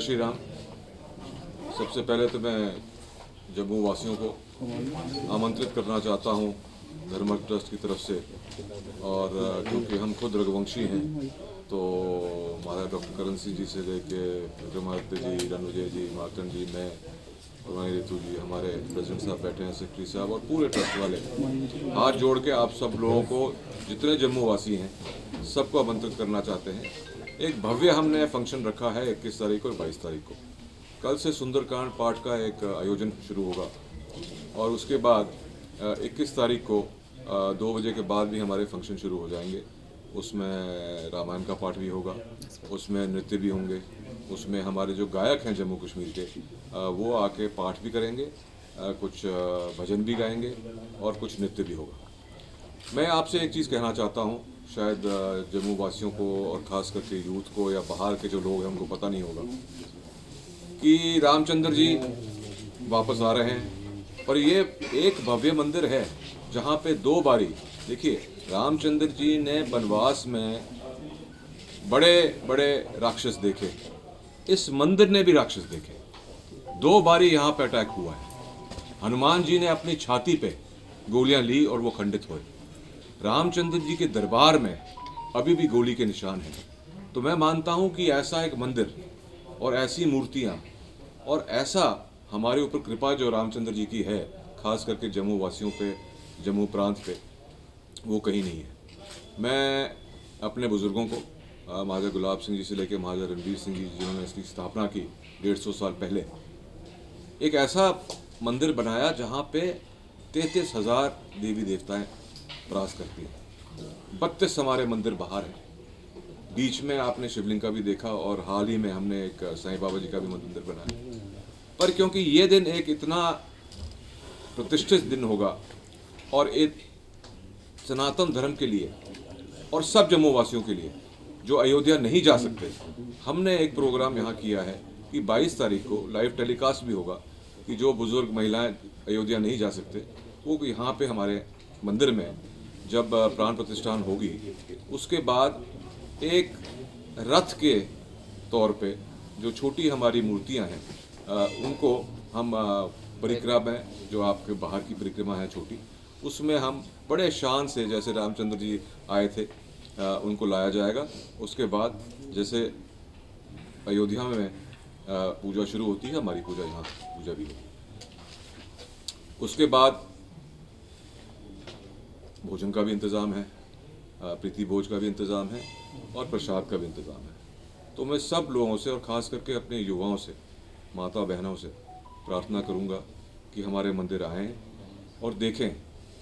श्री राम। सबसे पहले तो मैं जम्मू वासियों को आमंत्रित करना चाहता हूँ धर्म ट्रस्ट की तरफ से, और क्योंकि हम खुद रघुवंशी हैं तो हमारा डॉक्टर करण सिंह जी से लेके विक्रमादित्य जी, रणविजय जी, मार्तंड जी, मैं, रुमानी ऋतु जी, हमारे प्रेसिडेंट साहब बैठे हैं, सेक्रेटरी साहब और पूरे ट्रस्ट वाले हाथ जोड़ के आप सब लोगों को, जितने जम्मू वासी हैं सबको आमंत्रित करना चाहते हैं। एक भव्य हमने फंक्शन रखा है 21 तारीख और 22 तारीख को। कल से सुंदरकांड पाठ का एक आयोजन शुरू होगा और उसके बाद 21 तारीख को 2 बजे के बाद भी हमारे फंक्शन शुरू हो जाएंगे। उसमें रामायण का पाठ भी होगा, उसमें नृत्य भी होंगे, उसमें हमारे जो गायक हैं जम्मू कश्मीर के वो आके पाठ भी करेंगे, कुछ भजन भी गाएंगे और कुछ नृत्य भी होगा। मैं आपसे एक चीज़ कहना चाहता हूँ, शायद जम्मू वासियों को और ख़ास करके यूथ को या बाहर के जो लोग हैं उनको पता नहीं होगा कि रामचंद्र जी वापस आ रहे हैं। पर ये एक भव्य मंदिर है जहाँ पे 2 बारी, देखिए, रामचंद्र जी ने वनवास में बड़े बड़े राक्षस देखे, इस मंदिर ने भी राक्षस देखे। 2 बारी यहाँ पे अटैक हुआ है। हनुमान जी ने अपनी छाती पे गोलियां ली और वो खंडित हुए। रामचंद्र जी के दरबार में अभी भी गोली के निशान हैं। तो मैं मानता हूँ कि ऐसा एक मंदिर और ऐसी मूर्तियाँ और ऐसा हमारे ऊपर कृपा जो रामचंद्र जी की है, खास करके जम्मू वासियों पे, जम्मू प्रांत पे, वो कहीं नहीं है। मैं अपने बुज़ुर्गों को, महाराजा गुलाब सिंह जी से लेकर महाराजा रणवीर सिंह जी जिन्होंने इसकी स्थापना की 150 साल पहले, एक ऐसा मंदिर बनाया जहाँ पे 33,000 देवी देवताएं वास करती हैं। 32 हमारे मंदिर बाहर हैं। बीच में आपने शिवलिंग का भी देखा और हाल ही में हमने एक साईं बाबा जी का भी मंदिर बनाया। पर क्योंकि ये दिन एक इतना प्रतिष्ठित दिन होगा और एक सनातन धर्म के लिए और सब जम्मू वासियों के लिए जो अयोध्या नहीं जा सकते, हमने एक प्रोग्राम यहाँ किया है कि 22 तारीख को लाइव टेलीकास्ट भी होगा कि जो बुजुर्ग महिलाएं अयोध्या नहीं जा सकते वो यहाँ पे हमारे मंदिर में जब प्राण प्रतिष्ठान होगी उसके बाद एक रथ के तौर पे जो छोटी हमारी मूर्तियां हैं उनको हम परिक्रमा में, जो आपके बाहर की परिक्रमा है छोटी, उसमें हम बड़े शान से, जैसे रामचंद्र जी आए थे, उनको लाया जाएगा। उसके बाद जैसे अयोध्या में पूजा शुरू होती है, हमारी पूजा यहाँ पूजा भी होगी। उसके बाद भोजन का भी इंतज़ाम है, प्रीति भोज का भी इंतज़ाम है और प्रसाद का भी इंतज़ाम है। तो मैं सब लोगों से और ख़ास करके अपने युवाओं से, माता बहनों से प्रार्थना करूंगा कि हमारे मंदिर आएं और देखें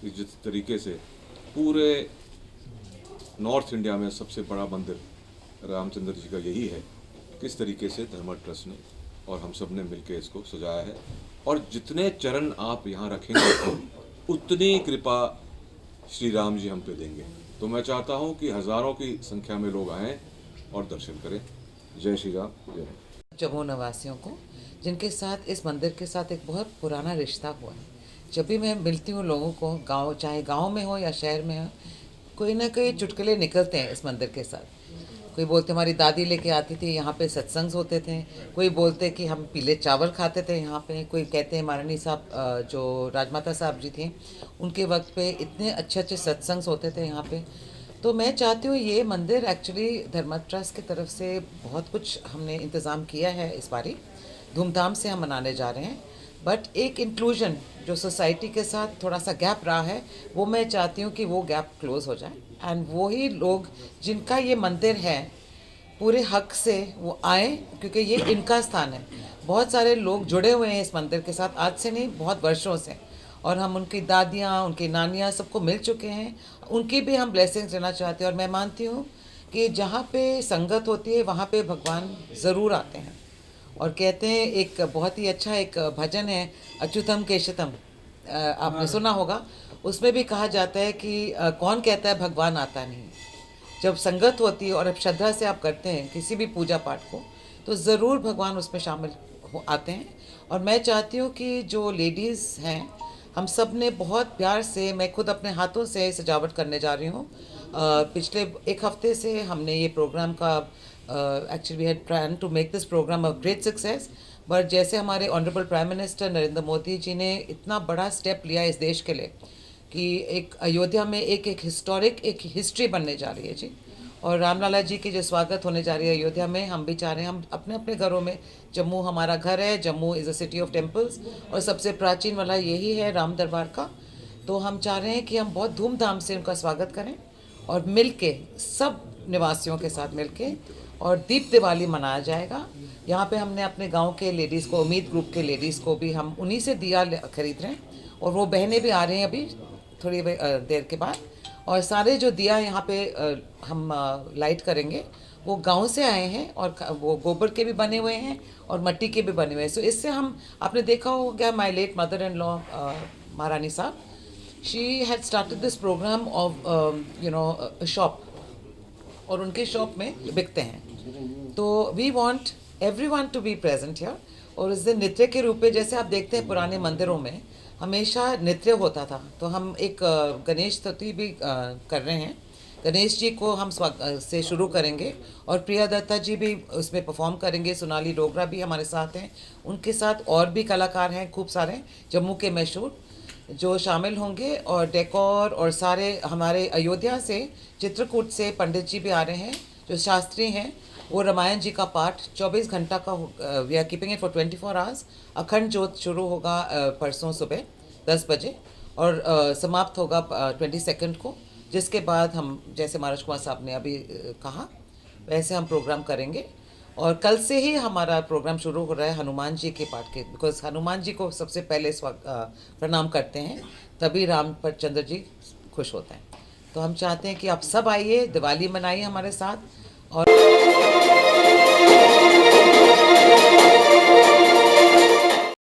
कि जिस तरीके से पूरे नॉर्थ इंडिया में सबसे बड़ा मंदिर रामचंद्र जी का यही है, किस तरीके से धर्म ट्रस्ट ने और हम सब ने मिलकर इसको सजाया है। और जितने चरण आप यहाँ रखेंगे उतनी कृपा श्री राम जी हम पे देंगे। तो मैं चाहता हूँ कि हज़ारों की संख्या में लोग आएँ और दर्शन करें। जय श्री राम, जय। जम्मू निवासियों को, जिनके साथ इस मंदिर के साथ एक बहुत पुराना रिश्ता हुआ है। जब भी मैं मिलती हूँ लोगों को, गांव, चाहे गांव में हो या शहर में हो, कोई ना कोई चुटकुले निकलते हैं इस मंदिर के साथ। कोई बोलते हमारी दादी लेके आती थी, यहाँ पे सत्संग होते थे। कोई बोलते कि हम पीले चावल खाते थे यहाँ पे। कोई कहते हैं महारानी साहब, जो राजमाता साहब जी थे, उनके वक्त पे इतने अच्छे अच्छे सत्संग होते थे यहाँ पे। तो मैं चाहती हूँ ये मंदिर, एक्चुअली धर्म ट्रस्ट की तरफ से बहुत कुछ हमने इंतज़ाम किया है, इस बारी धूमधाम से हम मनाने जा रहे हैं। बट एक इंक्लूजन जो सोसाइटी के साथ थोड़ा सा गैप रहा है, वो मैं चाहती हूँ कि वो गैप क्लोज़ हो जाए एंड वही लोग जिनका ये मंदिर है पूरे हक से वो आए, क्योंकि ये इनका स्थान है। बहुत सारे लोग जुड़े हुए हैं इस मंदिर के साथ, आज से नहीं, बहुत वर्षों से। और हम उनकी दादियाँ, उनकी नानियाँ सबको मिल चुके हैं, उनकी भी हम ब्लेसिंग्स लेना चाहते हैं। और मैं मानती हूँ कि जहाँ पे संगत होती है वहाँ पे भगवान ज़रूर आते हैं। और कहते हैं, एक बहुत ही अच्छा एक भजन है, अच्युतम केशतम, आपने सुना होगा। उसमें भी कहा जाता है कि कौन कहता है भगवान आता नहीं। जब संगत होती है और अब श्रद्धा से आप करते हैं किसी भी पूजा पाठ को, तो ज़रूर भगवान उसमें शामिल आते हैं। और मैं चाहती हूँ कि जो लेडीज़ हैं, हम सब ने बहुत प्यार से, मैं खुद अपने हाथों से सजावट करने जा रही हूँ, पिछले एक हफ्ते से हमने ये प्रोग्राम का actually we had plan to make this programme a great success, but जैसे हमारे honourable prime minister Narendra Modi ji ने इतना बड़ा स्टेप लिया इस देश के लिए कि एक अयोध्या में एक हिस्टोरिक एक हिस्ट्री बनने जा रही है जी, और रामलाला जी की जो स्वागत होने जा रही है अयोध्या में, हम भी चाह रहे हैं हम अपने अपने घरों में, जम्मू हमारा घर है, Jammu is a city of temples और सबसे प्राचीन वाला यही है राम दरबार का, तो हम चाह रहे हैं कि हम बहुत धूमधाम से उनका स्वागत करें और मिल के सब निवासियों के साथ मिल के और दीप दिवाली मनाया जाएगा। यहाँ पे हमने अपने गांव के लेडीज़ को, उम्मीद ग्रुप के लेडीज़ को भी हम उन्हीं से दिया खरीद रहे हैं और वो बहनें भी आ रही हैं अभी थोड़ी देर के बाद, और सारे जो दिया यहाँ पे हम लाइट करेंगे वो गांव से आए हैं और वो गोबर के भी बने हुए हैं और मिट्टी के भी बने हुए हैं। सो इससे हम, आपने देखा होगा my late mother in law महारानी साहब, she had started this programme of shop, और उनके शॉप में बिकते हैं, तो we want everyone to be present here. और इस दिन नृत्य के रूप में, जैसे आप देखते हैं पुराने मंदिरों में हमेशा नृत्य होता था, तो हम एक गणेश स्तुति भी कर रहे हैं। गणेश जी को हम से शुरू करेंगे और प्रिया दत्ता जी भी उसमें परफॉर्म करेंगे, सोनाली डोगरा भी हमारे साथ हैं, उनके साथ और भी कलाकार हैं खूब सारे जम्मू के मशहूर जो शामिल होंगे, और डेकोर और सारे हमारे अयोध्या से, चित्रकूट से पंडित जी भी आ रहे हैं जो शास्त्री हैं, वो रामायण जी का पाठ 24 घंटा का, we are keeping it for 24 hours. अखंड ज्योत शुरू होगा परसों सुबह 10 बजे और समाप्त होगा 22 को, जिसके बाद हम, जैसे महाराज कुमार साहब ने अभी कहा वैसे हम प्रोग्राम करेंगे। और कल से ही हमारा प्रोग्राम शुरू हो रहा है हनुमान जी के पाठ के, बिकॉज हनुमान जी को सबसे पहले प्रणाम करते हैं, तभी राम पर चंद्र जी खुश होते हैं। तो हम चाहते हैं कि आप सब आइए, दिवाली मनाइए हमारे साथ,